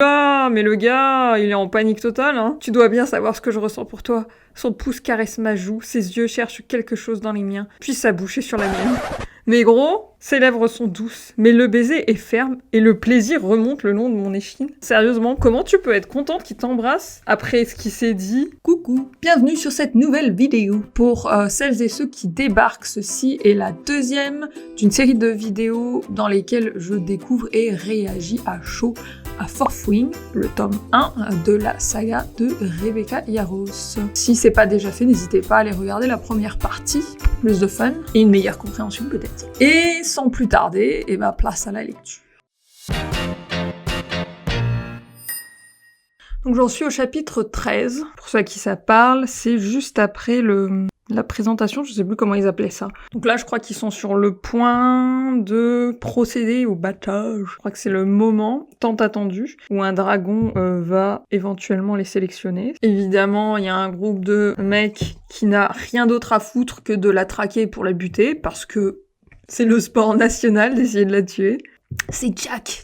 Ah, mais le gars, il est en panique totale, hein. Tu dois bien savoir ce que je ressens pour toi. Son pouce caresse ma joue, ses yeux cherchent quelque chose dans les miens, puis sa bouche est sur la mienne. Mais gros, ses lèvres sont douces, mais le baiser est ferme et le plaisir remonte le long de mon échine. Sérieusement, comment tu peux être contente qu'il t'embrasse après ce qui s'est dit? Coucou, bienvenue sur cette nouvelle vidéo. Pour celles et ceux qui débarquent, ceci est la deuxième d'une série de vidéos dans lesquelles je découvre et réagis à chaud à Fourth Wing, le tome 1 de la saga de Rebecca Yarros. Si c'est pas déjà fait, n'hésitez pas à aller regarder la première partie, plus de fun et une meilleure compréhension peut-être. Et sans plus tarder, place à la lecture. Donc j'en suis au chapitre 13, pour ceux à qui ça parle, c'est juste après la présentation, je sais plus comment ils appelaient ça. Donc là, je crois qu'ils sont sur le point de procéder au battage. Je crois que c'est le moment tant attendu où un dragon va éventuellement les sélectionner. Évidemment, il y a un groupe de mecs qui n'a rien d'autre à foutre que de la traquer pour la buter, parce que c'est le sport national d'essayer de la tuer. C'est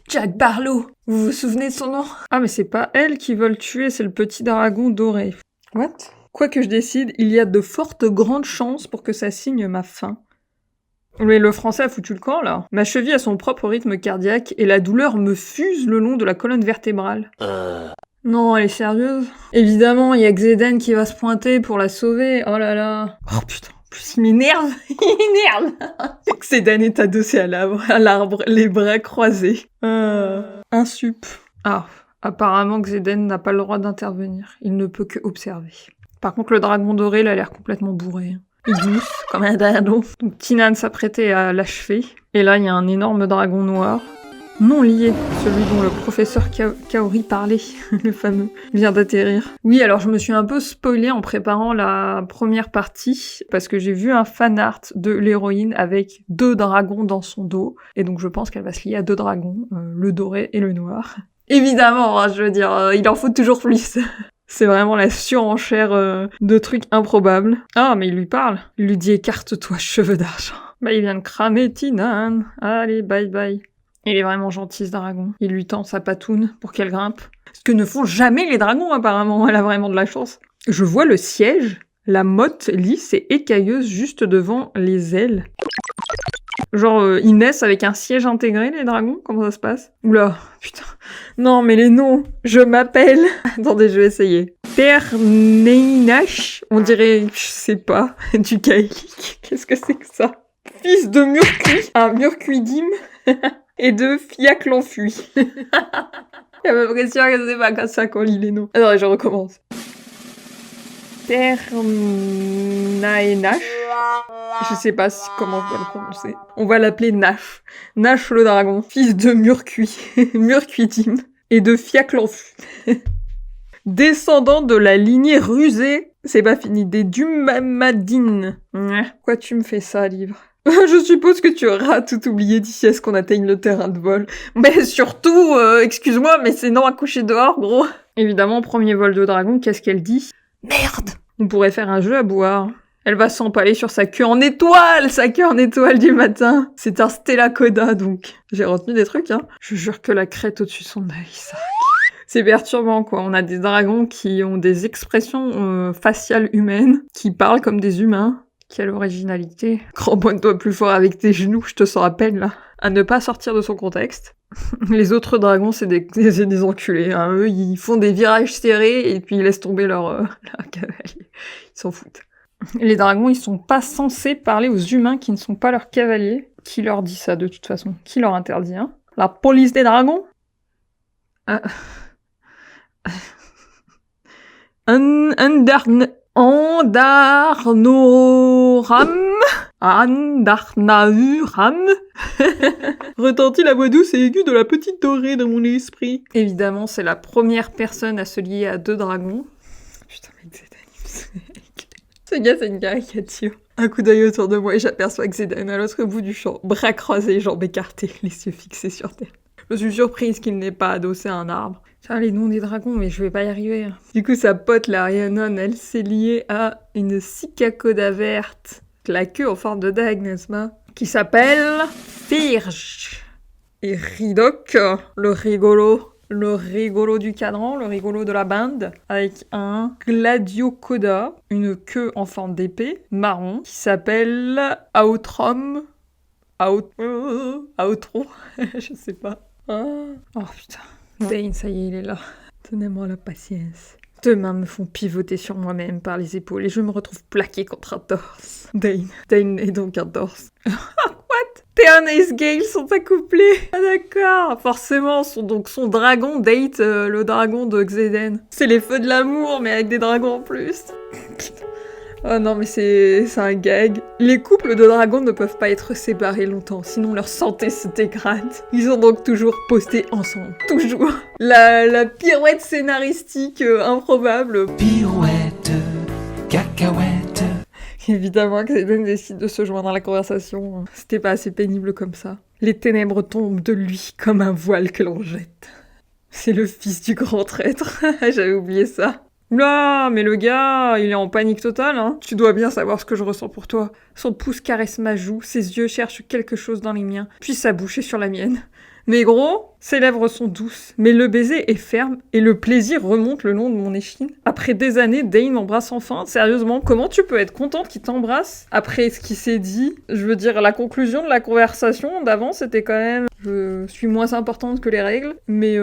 Jack Barlow. Vous vous souvenez de son nom? Ah, mais c'est pas elle qui veut le tuer, c'est le petit dragon doré. What? Quoi que je décide, il y a de fortes grandes chances pour que ça signe ma fin. Mais le français a foutu le camp, là. Ma cheville a son propre rythme cardiaque et la douleur me fuse le long de la colonne vertébrale. Non, elle est sérieuse? Évidemment, il y a Xeden qui va se pointer pour la sauver. Oh là là. Oh putain, en plus il m'énerve. Il m'énerve. Xeden est adossé à l'arbre, les bras croisés. Un sup. Ah, apparemment Xeden n'a pas le droit d'intervenir. Il ne peut que observer. Par contre, le dragon doré, il a l'air complètement bourré. Il glousse comme un dado. Donc Tinan s'apprêtait à l'achever. Et là, il y a un énorme dragon noir. Non lié, celui dont le professeur Kaori parlait, le fameux, vient d'atterrir. Oui, alors je me suis un peu spoilée en préparant la première partie, parce que j'ai vu un fanart de l'héroïne avec 2 dragons dans son dos, et donc je pense qu'elle va se lier à 2 dragons, le doré et le noir. Évidemment, hein, je veux dire, il en faut toujours plus. C'est vraiment la surenchère de trucs improbables. Ah, mais il lui parle. Il lui dit « Écarte-toi, cheveux d'argent ». Bah, il vient de cramer Tinan. Allez, bye bye. Il est vraiment gentil, ce dragon. Il lui tend sa patoune pour qu'elle grimpe. Ce que ne font jamais les dragons, apparemment. Elle a vraiment de la chance. Je vois le siège, la motte lisse et écailleuse juste devant les ailes. Genre, ils naissent avec un siège intégré, les dragons? Comment ça se passe? Oula, putain. Non, mais les noms. Je m'appelle... Attendez, je vais essayer. Terneinash. On dirait, je sais pas, du gaélique. Qu'est-ce que c'est que ça? Fils de Murcuit. Un Murcuidim. Et de Fiac l'enfui. J'ai l'impression que c'est pas comme ça qu'on lit les noms. Attendez, je recommence. Ternaenash. Je sais pas comment je dois le prononcer. On va l'appeler Nash. Nash le dragon, fils de Murcuit, Murcuitim, et de Fiac l'enfui. Descendant de la lignée rusée, c'est pas fini, des Dumamadines. Pourquoi tu me fais ça, livre? Je suppose que tu auras tout oublié d'ici à ce qu'on atteigne le terrain de vol. Mais surtout, excuse-moi, mais c'est non à coucher dehors, gros. Évidemment, premier vol de dragon, qu'est-ce qu'elle dit? Merde! On pourrait faire un jeu à boire. Elle va s'empaler sur sa queue en étoile du matin. C'est un Stellacoda, donc. J'ai retenu des trucs, hein. Je jure que la crête au-dessus de son œil, ça... C'est perturbant, quoi. On a des dragons qui ont des expressions faciales humaines, qui parlent comme des humains. Quelle originalité. Cramponne-toi plus fort avec tes genoux, je te sens à peine, là. À ne pas sortir de son contexte. Les autres dragons, c'est des enculés. Hein. Eux, ils font des virages serrés et puis ils laissent tomber leur cavalier. Ils s'en foutent. Les dragons, ils sont pas censés parler aux humains qui ne sont pas leurs cavaliers. Qui leur dit ça, de toute façon? Qui leur interdit, hein? La police des dragons? Andarnauram retentit la voix douce et aiguë de la petite dorée dans mon esprit. Évidemment, c'est la première personne à se lier à 2 dragons. Putain, mec, ce gars, c'est une caricature. Un coup d'œil autour de moi et j'aperçois Xeden à l'autre bout du champ, bras croisés, jambes écartées, les yeux fixés sur terre. Je suis surprise qu'il n'ait pas adossé à un arbre. Tiens, les noms des dragons, mais je vais pas y arriver. Du coup, sa pote, la Rhiannon, elle s'est liée à une Cicacoda verte, la queue en forme de dague, n'est-ce pas? Qui s'appelle Firge. Et Ridok, le rigolo, le rigolo du cadran, le rigolo de la bande, avec un Gladiocoda, une queue en forme d'épée, marron, qui s'appelle Outrom. Outro, je sais pas. Oh putain. Dane, ça y est, il est là. Tenez-moi la patience. Deux mains me font pivoter sur moi-même par les épaules et je me retrouve plaqué contre un torse. Dane est donc un torse. What? Théon et Sgail sont accouplés. Ah d'accord. Forcément, son dragon date le dragon de Xeden. C'est les feux de l'amour, mais avec des dragons en plus. Oh non, mais c'est un gag. Les couples de dragons ne peuvent pas être séparés longtemps, sinon leur santé se dégrade. Ils ont donc toujours posté ensemble. Toujours. La pirouette scénaristique improbable. Pirouette, cacahuète. Évidemment que Xeden décide de se joindre à la conversation. C'était pas assez pénible comme ça. Les ténèbres tombent de lui comme un voile que l'on jette. C'est le fils du grand traître. J'avais oublié ça. Oula, mais le gars, il est en panique totale, hein. Tu dois bien savoir ce que je ressens pour toi. Son pouce caresse ma joue, ses yeux cherchent quelque chose dans les miens, puis sa bouche est sur la mienne. Mais gros, ses lèvres sont douces, mais le baiser est ferme, et le plaisir remonte le long de mon échine. Après des années, Dane m'embrasse enfin. Sérieusement, comment tu peux être contente qu'il t'embrasse après ce qui s'est dit? Je veux dire, la conclusion de la conversation d'avant, c'était quand même... Je suis moins importante que les règles, mais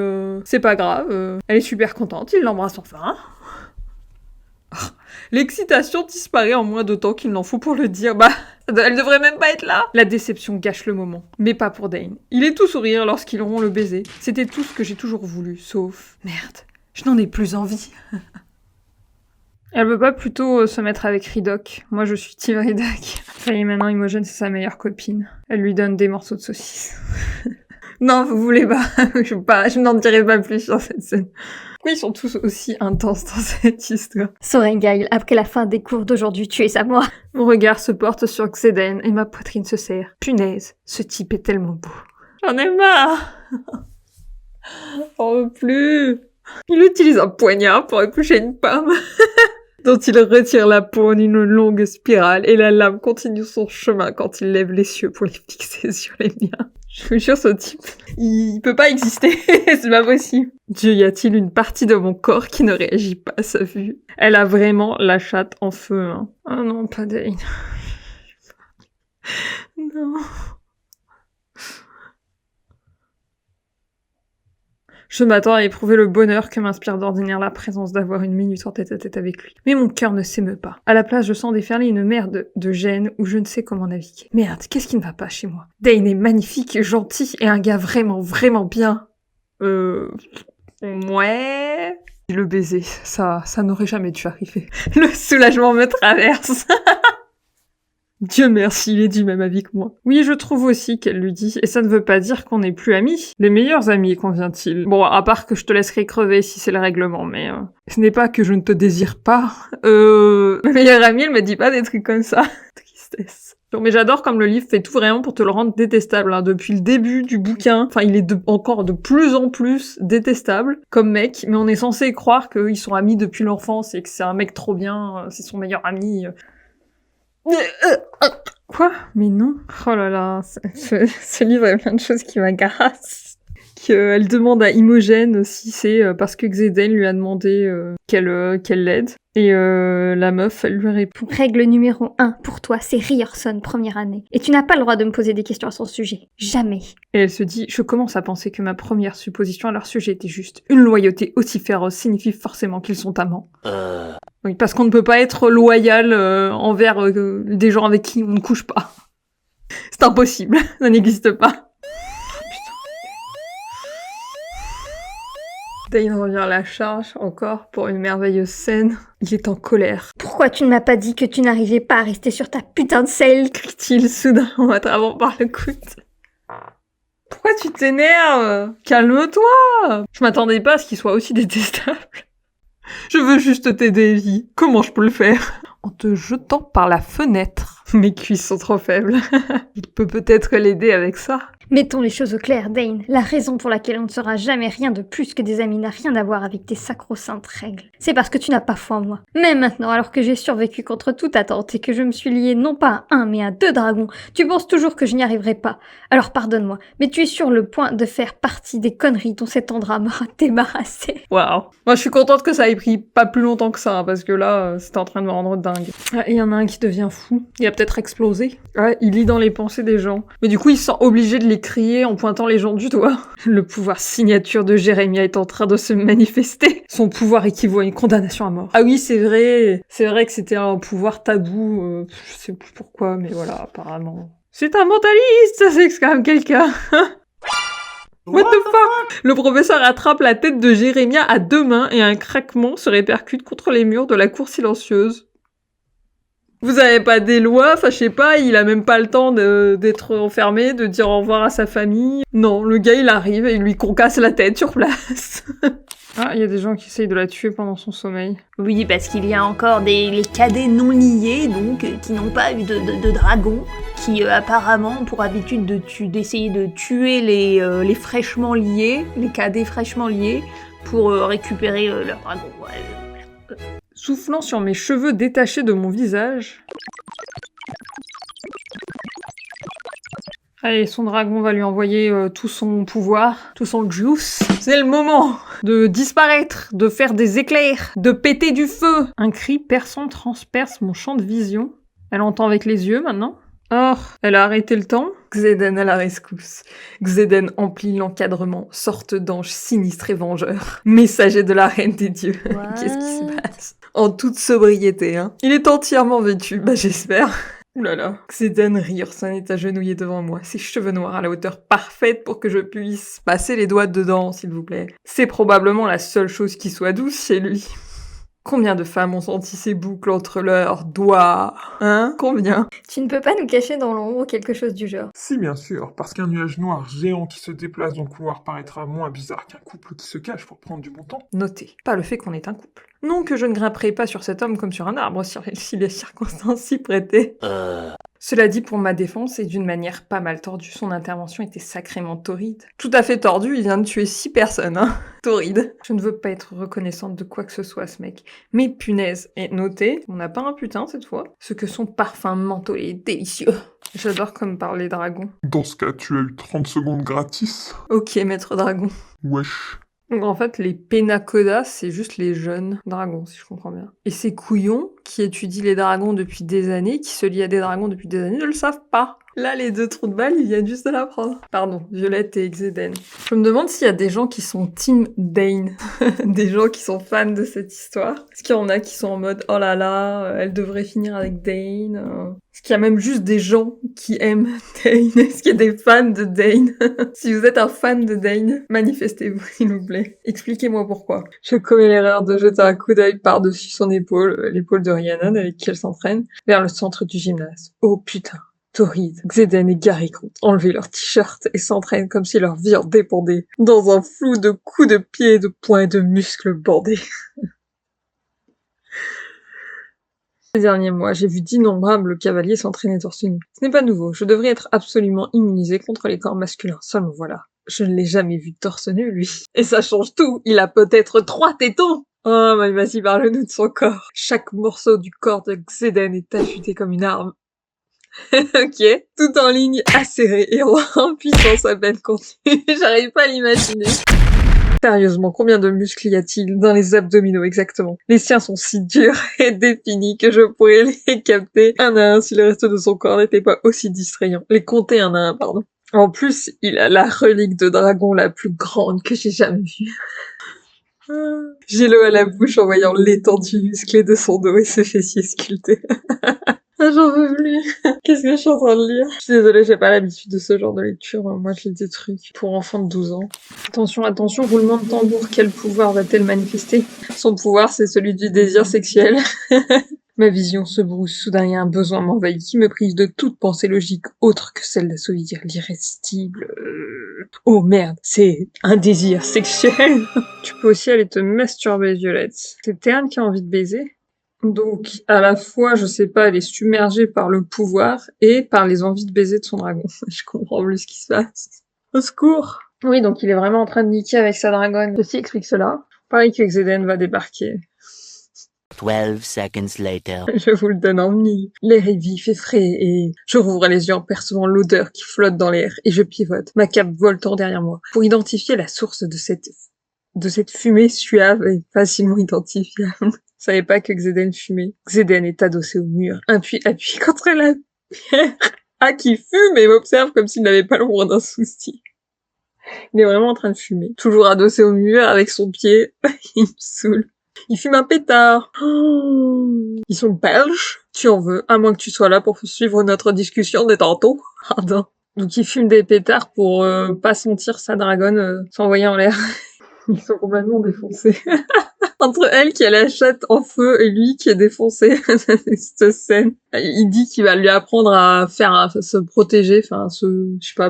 c'est pas grave. Elle est super contente, il l'embrasse enfin. L'excitation disparaît en moins de temps qu'il n'en faut pour le dire. Bah, elle devrait même pas être là. La déception gâche le moment. Mais pas pour Dane. Il est tout sourire lorsqu'ils auront le baiser. C'était tout ce que j'ai toujours voulu, sauf... Merde, je n'en ai plus envie. Elle veut pas plutôt se mettre avec Ridoc. Moi, je suis Team Ridoc. Ça y est, maintenant, Imogen, c'est sa meilleure copine. Elle lui donne des morceaux de saucisse. Non, vous voulez pas. Je n'en dirai pas plus sur cette scène. Pourquoi ils sont tous aussi intenses dans cette histoire? Sorrengail, après la fin des cours d'aujourd'hui, tu es à moi. Mon regard se porte sur Xeden et ma poitrine se serre. Punaise, ce type est tellement beau. J'en ai marre. J'en veux plus. Il utilise un poignard pour éplucher une pomme. Dont il retire la peau en une longue spirale et la lame continue son chemin quand il lève les yeux pour les fixer sur les miens. Je vous jure, ce type, il peut pas exister, c'est pas possible. Dieu, y a-t-il une partie de mon corps qui ne réagit pas à sa vue? Elle a vraiment la chatte en feu, hein. Oh non, pas Dane. Non. Je m'attends à éprouver le bonheur que m'inspire d'ordinaire la présence d'avoir une minute en tête-à-tête avec lui. Mais mon cœur ne s'émeut pas. À la place, je sens déferler une mer de gêne où je ne sais comment naviguer. Merde, qu'est-ce qui ne va pas chez moi? Dane est magnifique, gentil et un gars vraiment, vraiment bien. Ouais... Le baiser, ça n'aurait jamais dû arriver. Le soulagement me traverse. Dieu merci, il est du même avis que moi. Oui, je trouve aussi qu'elle lui dit, et ça ne veut pas dire qu'on n'est plus amis. Les meilleurs amis, convient-il. Bon, à part que je te laisserai crever si c'est le règlement, mais ce n'est pas que je ne te désire pas. Ma meilleure amie, elle me dit pas des trucs comme ça. Tristesse. Mais j'adore comme le livre fait tout vraiment pour te le rendre détestable, hein. Depuis le début du bouquin, enfin il est encore de plus en plus détestable comme mec, mais on est censé croire qu'ils sont amis depuis l'enfance et que c'est un mec trop bien, c'est son meilleur ami. Quoi? Mais non. Oh là là, ce livre a plein de choses qui m'agacent. Elle demande à Imogen si c'est parce que Xeden lui a demandé qu'elle l'aide. Et la meuf, elle lui répond. Règle numéro 1 pour toi, c'est Ryerson, première année. Et tu n'as pas le droit de me poser des questions à son sujet. Jamais. Et elle se dit, je commence à penser que ma première supposition à leur sujet était juste. Une loyauté aussi féroce signifie forcément qu'ils sont amants. Oui, parce qu'on ne peut pas être loyal envers des gens avec qui on ne couche pas. C'est impossible, ça n'existe pas. Dane revient à la charge, encore, pour une merveilleuse scène. Il est en colère. Pourquoi tu ne m'as pas dit que tu n'arrivais pas à rester sur ta putain de selle? Crie-t-il soudain en m'attrapant par le coude. Pourquoi tu t'énerves? Calme-toi! Je m'attendais pas à ce qu'il soit aussi détestable. Je veux juste t'aider, Evie. Comment je peux le faire? En te jetant par la fenêtre. Mes cuisses sont trop faibles. Il peut peut-être l'aider avec ça. Mettons les choses au clair, Dane. La raison pour laquelle on ne sera jamais rien de plus que des amis n'a rien à voir avec tes sacro-saintes règles. C'est parce que tu n'as pas foi en moi. Mais maintenant, alors que j'ai survécu contre toute attente et que je me suis lié non pas à un mais à 2 dragons, tu penses toujours que je n'y arriverai pas. Alors pardonne-moi, mais tu es sur le point de faire partie des conneries dont cet Andra m'aura débarrassé. Waouh. Moi, je suis contente que ça ait pris pas plus longtemps que ça, hein, parce que là, c'était en train de me rendre dingue. Ah, il y en a un qui devient fou. Il a peut-être explosé. Ouais, il lit dans les pensées des gens. Mais du coup, il se sent obligé de les crier en pointant les gens du doigt. Le pouvoir signature de Jérémia est en train de se manifester. Son pouvoir équivaut à une condamnation à mort. Ah oui, c'est vrai. C'est vrai que c'était un pouvoir tabou. Je sais plus pourquoi, mais voilà, apparemment. C'est un mentaliste, c'est quand même quelqu'un. What the fuck? Le professeur attrape la tête de Jérémia à 2 mains et un craquement se répercute contre les murs de la cour silencieuse. Vous avez pas des lois, enfin je sais pas, il a même pas le temps d'être enfermé, de dire au revoir à sa famille. Non, le gars il arrive et il lui concasse la tête sur place. Ah, il y a des gens qui essayent de la tuer pendant son sommeil. Oui, parce qu'il y a encore les cadets non liés, donc, qui n'ont pas eu de dragon, qui apparemment ont pour habitude d'essayer de tuer les fraîchement liés, les cadets fraîchement liés, pour récupérer leur dragon. Ouais. Soufflant sur mes cheveux détachés de mon visage. Allez, son dragon va lui envoyer tout son pouvoir, tout son juice. C'est le moment de disparaître, de faire des éclairs, de péter du feu. Un cri perçant transperce mon champ de vision. Elle entend avec les yeux maintenant. Or, elle a arrêté le temps. Xéden à la rescousse. Xéden emplit l'encadrement, sorte d'ange sinistre et vengeur. Messager de la reine des dieux. Qu'est-ce qui se passe? En toute sobriété, hein. Il est entièrement vêtu, bah j'espère. Ouh là là. Xéden Ryerson est agenouillé devant moi, ses cheveux noirs à la hauteur parfaite pour que je puisse passer les doigts dedans, s'il vous plaît. C'est probablement la seule chose qui soit douce chez lui. Combien de femmes ont senti ces boucles entre leurs doigts? Hein? Combien? Tu ne peux pas nous cacher dans l'ombre ou quelque chose du genre. Si, bien sûr, parce qu'un nuage noir géant qui se déplace dans le couloir paraîtra moins bizarre qu'un couple qui se cache pour prendre du bon temps. Notez, pas le fait qu'on est un couple. Non que je ne grimperai pas sur cet homme comme sur un arbre si les circonstances s'y prêtaient. Cela dit, pour ma défense, et d'une manière pas mal tordue, son intervention était sacrément torride. Tout à fait tordu, il vient de tuer 6 personnes, hein. Torride. Je ne veux pas être reconnaissante de quoi que ce soit, ce mec. Mais punaise, et notez, on n'a pas un putain cette fois, ce que son parfum mentholé est délicieux. J'adore comme parlent les dragons. Dans ce cas, tu as eu 30 secondes gratis. Ok, maître dragon. Wesh. Donc en fait, les Penacoda, c'est juste les jeunes dragons, si je comprends bien. Et ces couillons, qui étudient les dragons depuis des années, qui se lient à des dragons depuis des années, ne le savent pas. Là, les 2 trous de balle, ils viennent juste de l'apprendre. Pardon, Violette et Xéden. Je me demande s'il y a des gens qui sont Team Dane. Des gens qui sont fans de cette histoire. Est-ce qu'il y en a qui sont en mode « Oh là là, elle devrait finir avec Dane Est-ce qu'il y a même juste des gens qui aiment Dane? Est-ce qu'il y a des fans de Dane? Si vous êtes un fan de Dane, manifestez-vous, s'il vous plaît. Expliquez-moi pourquoi. Je commets l'erreur de jeter un coup d'œil par-dessus son épaule, l'épaule de Rhiannon avec qui elle s'entraîne, vers le centre du gymnase. Oh putain. Torride, Xéden et Gary comptent enlever leur t-shirt et s'entraînent comme si leur vie en dépendait, dans un flou de coups de pied, de poings et de muscles bordés. Ces derniers mois, j'ai vu d'innombrables cavaliers s'entraîner torse nu. Ce n'est pas nouveau, je devrais être absolument immunisée contre les corps masculins, seulement voilà. Je ne l'ai jamais vu torse nu, lui. Et ça change tout, il a peut-être 3 tétons. Oh, mais vas-y, parle-nous de son corps. Chaque morceau du corps de Xéden est affûté comme une arme. Ok, tout en ligne acérée et en puissance à peine contenue. J'arrive pas à l'imaginer. Sérieusement, combien de muscles y a-t-il dans les abdominaux exactement? Les siens sont si durs et définis que je pourrais les capter un à un si le reste de son corps n'était pas aussi distrayant. Les compter un à un, pardon. En plus, il a la relique de dragon la plus grande que j'ai jamais vue. J'ai l'eau à la bouche en voyant l'étendue musclée de son dos et ses fessiers sculptés. Ah, j'en veux plus. Qu'est-ce que je suis en train de lire? Je suis désolée, j'ai pas l'habitude de ce genre de lecture. Moi, je lis des trucs pour enfants de 12 ans. Attention, attention, roulement de tambour. Quel pouvoir va-t-elle manifester? Son pouvoir, c'est celui du désir sexuel. Ma vision se brousse. Soudain, il y a un besoin m'envahit qui me prive de toute pensée logique autre que celle d'assouvir l'irrésistible. Oh merde, c'est un désir sexuel. Tu peux aussi aller te masturber, Violette. C'est Terne qui a envie de baiser? Donc, à la fois, je sais pas, elle est submergée par le pouvoir et par les envies de baiser de son dragon. Je comprends plus ce qui se passe. Au secours. Oui, donc il est vraiment en train de niquer avec sa dragonne. Ceci explique cela. Pareil que Xeden va débarquer. 12 seconds later. Je vous le donne en mille. L'air est vif et frais et je rouvre les yeux en percevant l'odeur qui flotte dans l'air et je pivote, ma cape voltant derrière moi, pour identifier la source de cette fumée suave et facilement identifiable. Je savais pas que Xeden fumait. Xeden est adossé au mur, appuyé contre la pierre. Ah, qui fume et m'observe comme s'il n'avait pas l'ombre d'un souci. Il est vraiment en train de fumer. Toujours adossé au mur avec son pied. Il me saoule. Il fume un pétard. Oh. Ils sont belges. Tu en veux, à moins que tu sois là pour suivre notre discussion de tantôt. Pardon. Donc il fume des pétards pour pas sentir sa dragonne s'envoyer en l'air. Ils sont complètement défoncés. Entre elle qui a la chatte en feu et lui qui est défoncé. Cette scène. Il dit qu'il va lui apprendre à se protéger,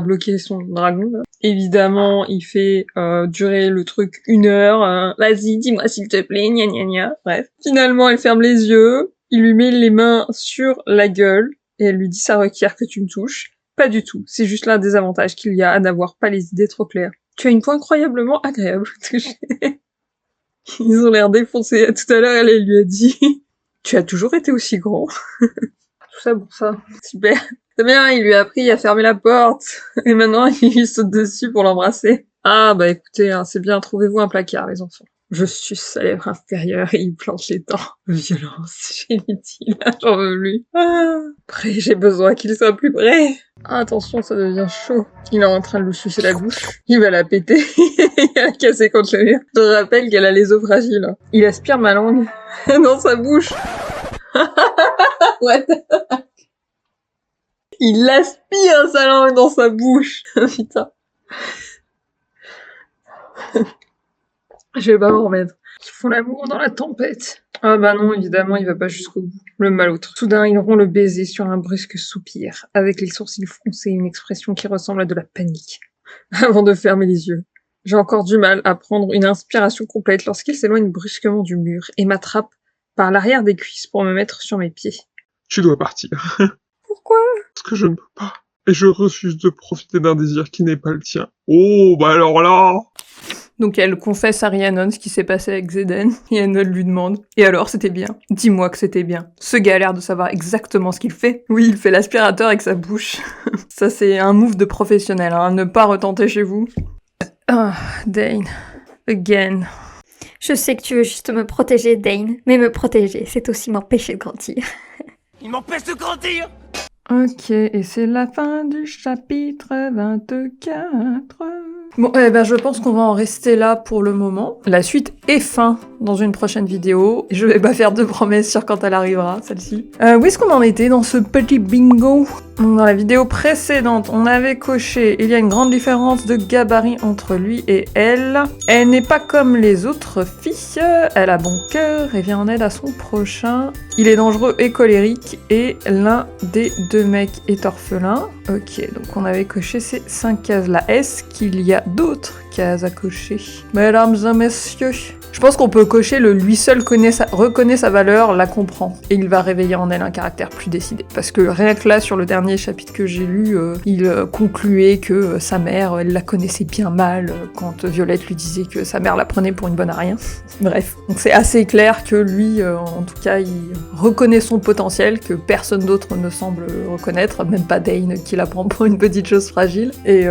bloquer son dragon, là. Évidemment, il fait durer le truc 1 heure. Vas-y, dis-moi s'il te plaît, gna gna gna. Bref. Finalement, elle ferme les yeux. Il lui met les mains sur la gueule et elle lui dit ça requiert que tu me touches. Pas du tout. C'est juste l'un des avantages qu'il y a à n'avoir pas les idées trop claires. Tu as une peau incroyablement agréable à toucher. Ils ont l'air défoncés. Tout à l'heure, elle lui a dit « Tu as toujours été aussi grand. » Tout ça pour ça. Super. C'est bien, il lui a appris à fermer la porte. Et maintenant, il lui saute dessus pour l'embrasser. Ah, bah écoutez, hein, c'est bien, trouvez-vous un placard, les enfants. Je suce sa lèvre intérieure et il plante les dents. Violence, génitive, j'en veux lui. Ah, après, j'ai besoin qu'il soit plus près. Ah, attention, ça devient chaud. Il est en train de lui sucer la bouche. Il va la péter. Il va la casser contre le mur. Je rappelle qu'elle a les os fragiles. Il aspire ma langue dans sa bouche. What? Il aspire sa langue dans sa bouche. Putain. Je vais pas m'en remettre. Ils font l'amour dans la tempête. Ah bah non, évidemment, il va pas jusqu'au bout. Le malautre. Soudain, ils rompt le baiser sur un brusque soupir, avec les sourcils froncés et une expression qui ressemble à de la panique. Avant de fermer les yeux. J'ai encore du mal à prendre une inspiration complète lorsqu'il s'éloigne brusquement du mur et m'attrape par l'arrière des cuisses pour me mettre sur mes pieds. Tu dois partir. Pourquoi? Parce que je ne peux pas. Et je refuse de profiter d'un désir qui n'est pas le tien. Oh, bah alors là! Donc elle confesse à Rhiannon ce qui s'est passé avec Xeden. Rhiannon lui demande « Et alors, c'était bien? Dis-moi que c'était bien. » Ce gars a l'air de savoir exactement ce qu'il fait. Oui, il fait l'aspirateur avec sa bouche. Ça, c'est un move de professionnel, hein. Ne pas retenter chez vous. Ah, Dane. Again. Je sais que tu veux juste me protéger, Dane, mais me protéger, c'est aussi m'empêcher de grandir. Il m'empêche de grandir! Ok, et c'est la fin du chapitre 24. Bon, je pense qu'on va en rester là pour le moment. La suite est fin dans une prochaine vidéo. Je vais pas faire de promesses sur quand elle arrivera, celle-ci. Où est-ce qu'on en était dans ce petit bingo? Dans la vidéo précédente, on avait coché « Il y a une grande différence de gabarit entre lui et elle. Elle n'est pas comme les autres filles. Elle a bon cœur et vient en aide à son prochain. Il est dangereux et colérique et l'un des 2 mecs est orphelin. » Ok, donc on avait coché ces 5 cases-là. Est-ce qu'il y a d'autres cases à cocher? Mesdames et messieurs, je pense qu'on peut cocher le « lui seul reconnaît sa valeur, la comprend ». Et il va réveiller en elle un caractère plus décidé. Parce que rien que là, sur le dernier chapitre que j'ai lu, il concluait que sa mère, elle la connaissait bien mal quand Violette lui disait que sa mère la prenait pour une bonne à rien. Bref, donc c'est assez clair que lui, en tout cas, il reconnaît son potentiel, que personne d'autre ne semble reconnaître, même pas Dane qui la prend pour une petite chose fragile. Et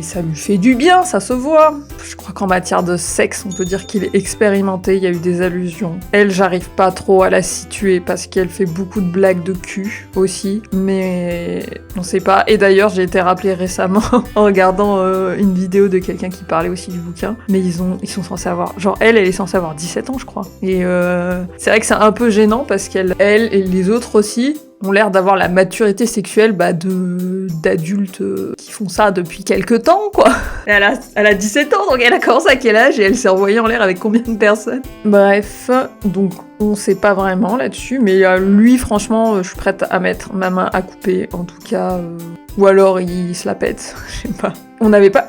ça lui fait du bien, ça se voit. Je crois qu'en matière de sexe, on peut dire qu'il est expérimenté, il y a eu des allusions. Elle, j'arrive pas trop à la situer parce qu'elle fait beaucoup de blagues de cul aussi, mais on sait pas. Et d'ailleurs, j'ai été rappelée récemment en regardant une vidéo de quelqu'un qui parlait aussi du bouquin, mais ils sont censés avoir, genre elle est censée avoir 17 ans, je crois. Et c'est vrai que c'est un peu gênant parce elle et les autres aussi ont l'air d'avoir la maturité sexuelle d'adultes qui font ça depuis quelques temps, quoi. Et elle a 17 ans, donc elle a commencé à quel âge et elle s'est envoyée en l'air avec combien de personnes? Bref, donc on sait pas vraiment là-dessus, mais lui, franchement, je suis prête à mettre ma main à couper. En tout cas, Ou alors il se la pète, je sais pas.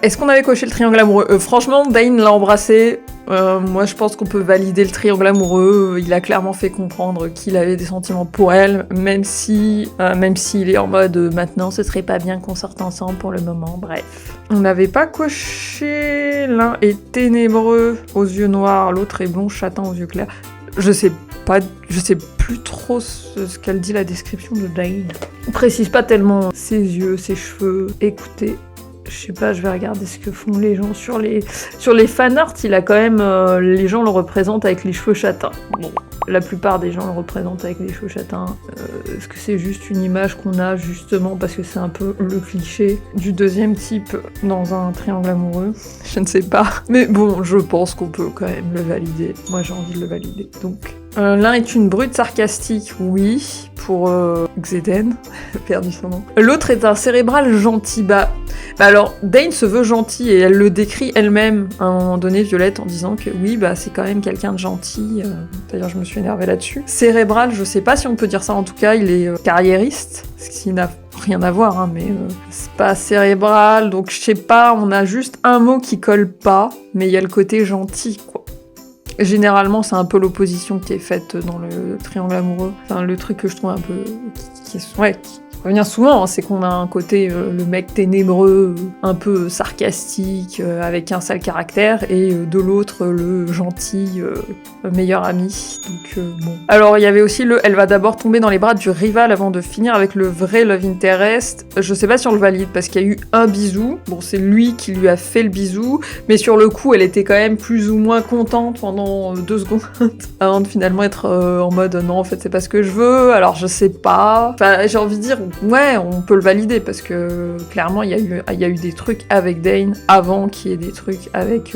Est-ce qu'on avait coché le triangle amoureux? Franchement, Dane l'a embrassé. Moi, je pense qu'on peut valider le triangle amoureux. Il a clairement fait comprendre qu'il avait des sentiments pour elle, même s'il est en mode maintenant, ce serait pas bien qu'on sorte ensemble pour le moment. Bref. On n'avait pas coché. L'un est ténébreux aux yeux noirs, l'autre est blond châtain aux yeux clairs. Je sais plus trop ce qu'elle dit la description de Dane. On précise pas tellement ses yeux, ses cheveux. Écoutez. Je sais pas, je vais regarder ce que font les gens sur les fanarts. Il a quand même, les gens le représentent avec les cheveux châtains. Bon, la plupart des gens le représentent avec les cheveux châtains. Est-ce que c'est juste une image qu'on a justement parce que c'est un peu le cliché du deuxième type dans un triangle amoureux? Je ne sais pas. Mais bon, je pense qu'on peut quand même le valider. Moi, j'ai envie de le valider. Donc, l'un est une brute sarcastique, oui, pour Xeden, perdu son nom. L'autre est un cérébral gentil. Bah alors, Dane se veut gentil et elle le décrit elle-même à un moment donné, Violette, en disant que oui, bah c'est quand même quelqu'un de gentil. D'ailleurs, je me suis énervée là-dessus. Cérébral, je sais pas si on peut dire ça, en tout cas, il est carriériste, ce qui n'a rien à voir, hein, mais c'est pas cérébral, donc je sais pas, on a juste un mot qui colle pas, mais il y a le côté gentil, quoi. Généralement, c'est un peu l'opposition qui est faite dans le triangle amoureux. Enfin, le truc que je trouve un peu... qui revient souvent, hein, c'est qu'on a un côté, le mec ténébreux, un peu sarcastique, avec un sale caractère, et de l'autre, le gentil, meilleur ami. Donc, bon. Alors, il y avait aussi elle va d'abord tomber dans les bras du rival avant de finir avec le vrai love interest. Je sais pas si on le valide, parce qu'il y a eu un bisou. Bon, c'est lui qui lui a fait le bisou, mais sur le coup, elle était quand même plus ou moins contente pendant 2 secondes, avant de finalement être en mode, non, en fait, c'est pas ce que je veux, alors je sais pas. Enfin, j'ai envie de dire, ouais, on peut le valider parce que clairement il y a eu des trucs avec Dane avant qu'il y ait des trucs avec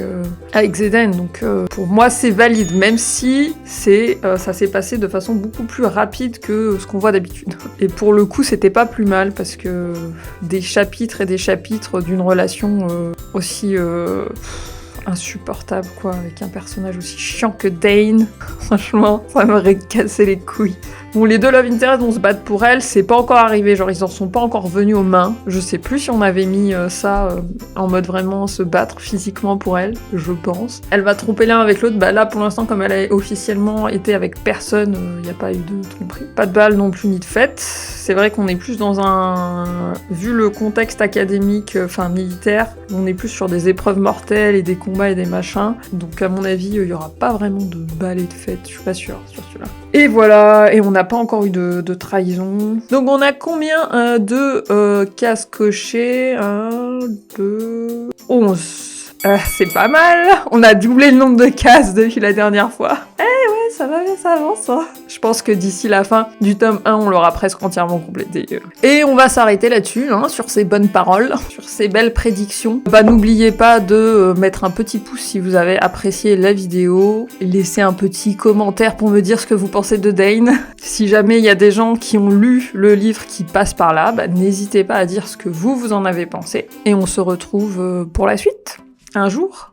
Xeden, donc pour moi c'est valide, même si ça s'est passé de façon beaucoup plus rapide que ce qu'on voit d'habitude. Et pour le coup c'était pas plus mal parce que des chapitres et des chapitres d'une relation aussi insupportable, quoi, avec un personnage aussi chiant que Dane. Franchement, ça m'aurait cassé les couilles. Bon, les deux love interest vont se battre pour elle, c'est pas encore arrivé, genre ils en sont pas encore venus aux mains. Je sais plus si on avait mis ça en mode vraiment se battre physiquement pour elle, je pense. Elle va tromper l'un avec l'autre, bah là pour l'instant comme elle a officiellement été avec personne, y a pas eu de tromperie. Pas de balle non plus ni de fête. C'est vrai qu'on est plus dans vu le contexte académique, enfin militaire, on est plus sur des épreuves mortelles et des combats et des machins. Donc à mon avis, il y aura pas vraiment de balle et de fête, je suis pas sûre sur celui-là. Et voilà, et on n'a pas encore eu de trahison. Donc on a combien de cases cochées? 1, 2, 11. C'est pas mal. On a doublé le nombre de cases depuis la dernière fois. Ça va bien, ça avance, hein. Je pense que d'ici la fin du tome 1, on l'aura presque entièrement complété. Et on va s'arrêter là-dessus, hein, sur ces bonnes paroles, sur ces belles prédictions. Bah, n'oubliez pas de mettre un petit pouce si vous avez apprécié la vidéo. Laissez un petit commentaire pour me dire ce que vous pensez de Dane. Si jamais il y a des gens qui ont lu le livre qui passent par là, bah, n'hésitez pas à dire ce que vous en avez pensé. Et on se retrouve pour la suite, un jour.